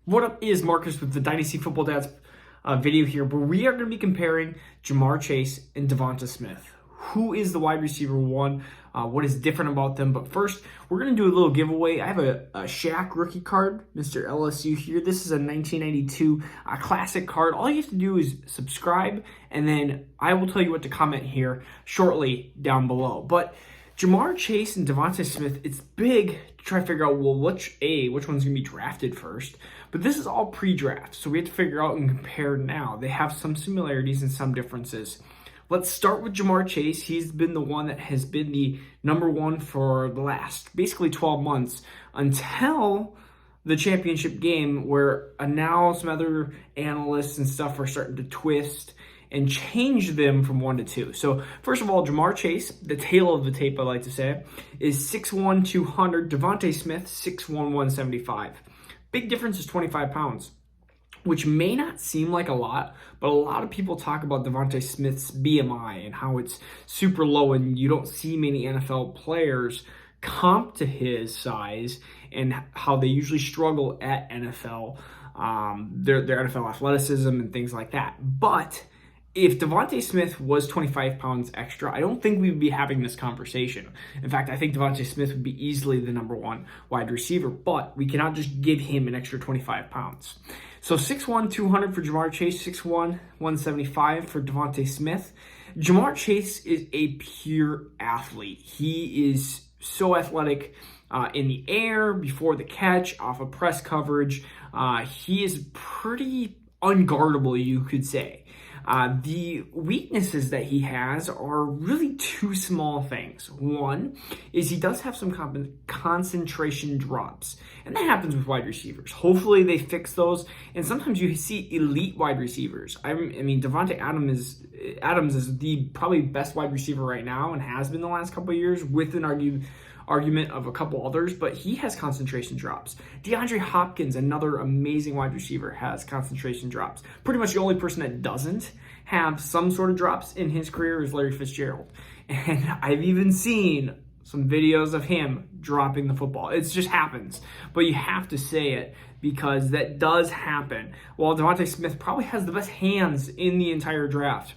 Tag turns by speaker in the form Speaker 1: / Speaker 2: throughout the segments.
Speaker 1: What up is Marcus with the Dynasty Football Dads video here, where we are going to be comparing Ja'Marr Chase and Devonta Smith. Who is the wide receiver one? What is different about them? But first, we're going to do a little giveaway. I have a Shaq rookie card, Mr. LSU here. This is a 1992 classic card. All you have to do is subscribe, and then I will tell you what to comment here shortly down below. But Ja'Marr Chase and Devonta Smith, it's big to try to figure out, well, which one's going to be drafted first. But this is all pre-draft, so we have to figure out and compare now. They have some similarities and some differences. Let's start with Ja'Marr Chase. He's been the one that has been the number one for the last basically 12 months until the championship game, where now some other analysts and stuff are starting to twist and change them from 1 to 2. So first of all, Ja'Marr Chase, the tail of the tape I like to say, is 6'1", 200. Devonta Smith, 6'1", 175. Big difference is 25 pounds, which may not seem like a lot, but a lot of people talk about Devonta Smith's BMI and how it's super low, and you don't see many NFL players comp to his size and how they usually struggle at NFL, their NFL athleticism and things like that. But if Devonta Smith was 25 pounds extra, I don't think we would be having this conversation. In fact, I think Devonta Smith would be easily the number one wide receiver, but we cannot just give him an extra 25 pounds. So 6'1", 200 for Ja'Marr Chase, 6'1", 175 for Devonta Smith. Ja'Marr Chase is a pure athlete. He is so athletic in the air, before the catch, off of press coverage. He is pretty unguardable, you could say. The weaknesses that he has are really two small things. One is he does have some concentration drops, and that happens with wide receivers. Hopefully they fix those, and sometimes you see elite wide receivers. I mean, Devonta Adams is the probably best wide receiver right now and has been the last couple of years, with an argument of a couple others, but he has concentration drops. DeAndre Hopkins, another amazing wide receiver, has concentration drops. Pretty much the only person that doesn't have some sort of drops in his career is Larry Fitzgerald. And I've even seen some videos of him dropping the football. It just happens. But you have to say it because that does happen. While Devonta Smith probably has the best hands in the entire draft.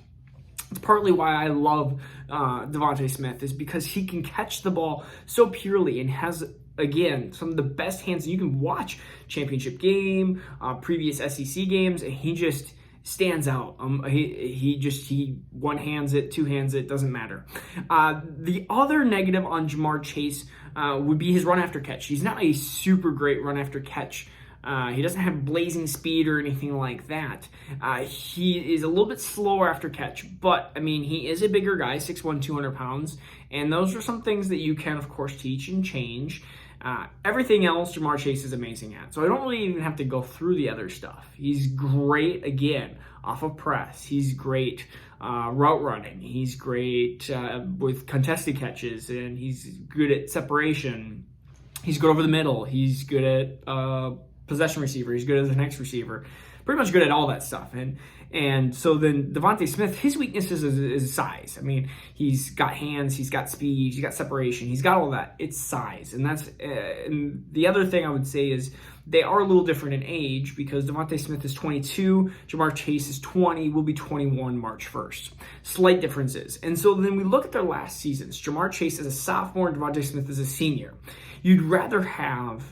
Speaker 1: It's partly why I love Devonta Smith, is because he can catch the ball so purely and has, again, some of the best hands. You can watch championship game, previous SEC games, and he just stands out. He one-hands it, two-hands it, doesn't matter. The other negative on Ja'Marr Chase would be his run after catch. He's not a super great run after catch. He doesn't have blazing speed or anything like that. He is a little bit slower after catch, but, I mean, he is a bigger guy, 6'1", 200 pounds, and those are some things that you can, of course, teach and change. Everything else Ja'Marr Chase is amazing at, so I don't really even have to go through the other stuff. He's great, again, off of press. He's great route running. He's great with contested catches, and he's good at separation. He's good over the middle. He's good at possession receiver. He's good as the next receiver. Pretty much good at all that stuff. And so then Devonta Smith, his weaknesses is size. I mean, he's got hands, he's got speed, he's got separation, he's got all that. It's size. And that's and the other thing I would say is they are a little different in age, because Devonta Smith is 22, Ja'Marr Chase is 20, will be 21 March 1st. Slight differences. And so then we look at their last seasons. Ja'Marr Chase is a sophomore, Devonta Smith is a senior. You'd rather have,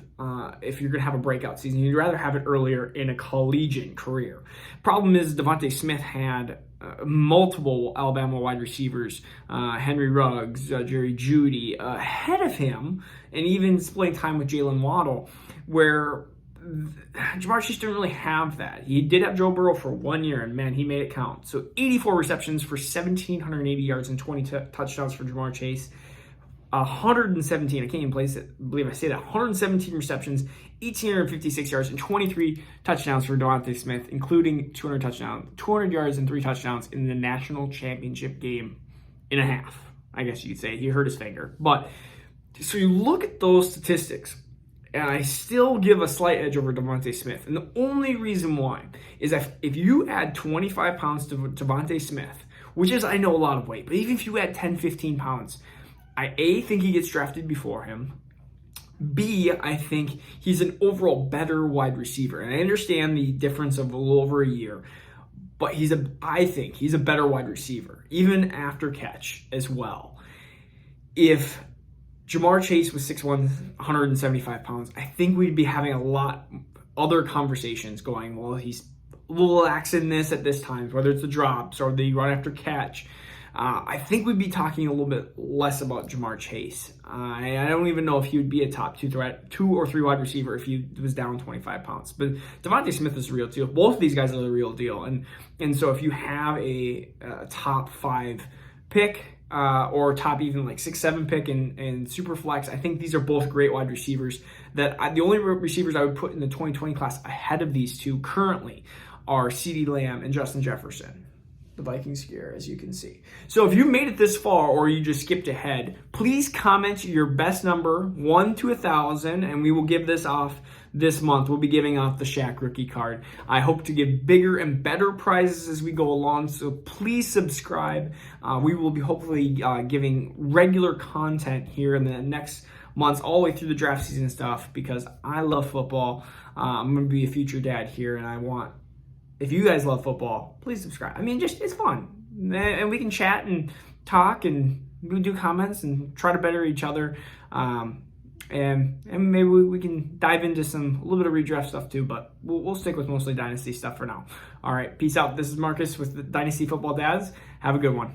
Speaker 1: if you're going to have a breakout season, you'd rather have it earlier in a collegiate career. Problem is, Devonta Smith had multiple Alabama wide receivers, Henry Ruggs, Jerry Jeudy, ahead of him, and even splitting time with Jalen Waddle, where Ja'Marr Chase didn't really have that. He did have Joe Burrow for 1 year, and man, he made it count. So 84 receptions for 1,780 yards and 20 touchdowns for Ja'Marr Chase. 117, I can't even believe I say that, 117 receptions, 1,856 yards, and 23 touchdowns for Devonta Smith, including 200 yards and 3 touchdowns in the national championship game and a half, I guess you could say. He hurt his finger. But, so you look at those statistics, and I still give a slight edge over Devonta Smith. And the only reason why is that if you add 25 pounds to Devonta Smith, which is, I know, a lot of weight, but even if you add 10, 15 pounds, I think he gets drafted before him. B, I think he's an overall better wide receiver. And I understand the difference of a little over a year, but I think he's a better wide receiver, even after catch as well. If Ja'Marr Chase was 6'1", 175 pounds, I think we'd be having a lot other conversations going, well, he's a little lax in this at this time, whether it's the drops or the run after catch. I think we'd be talking a little bit less about Ja'Marr Chase. I don't even know if he would be a top 2 or 3 wide receiver if he was down 25 pounds. But Devonta Smith is the real deal. Both of these guys are the real deal. And so if you have a top 5 pick, or top even like 6-7 pick in super flex, I think these are both great wide receivers. The only receivers I would put in the 2020 class ahead of these two currently are CeeDee Lamb and Justin Jefferson. The Vikings here, as you can see. So if you made it this far or you just skipped ahead, please comment your best number, 1 to 1,000, and we will give this off this month. We'll be giving off the Shaq rookie card. I hope to give bigger and better prizes as we go along, so please subscribe. We will be hopefully giving regular content here in the next months, all the way through the draft season stuff, because I love football. I'm going to be a future dad here, and if you guys love football, please subscribe. I mean, it's fun. And we can chat and talk, and we do comments and try to better each other. And maybe we can dive into a little bit of redraft stuff too, but we'll stick with mostly Dynasty stuff for now. All right, peace out. This is Marcus with the Dynasty Football Dads. Have a good one.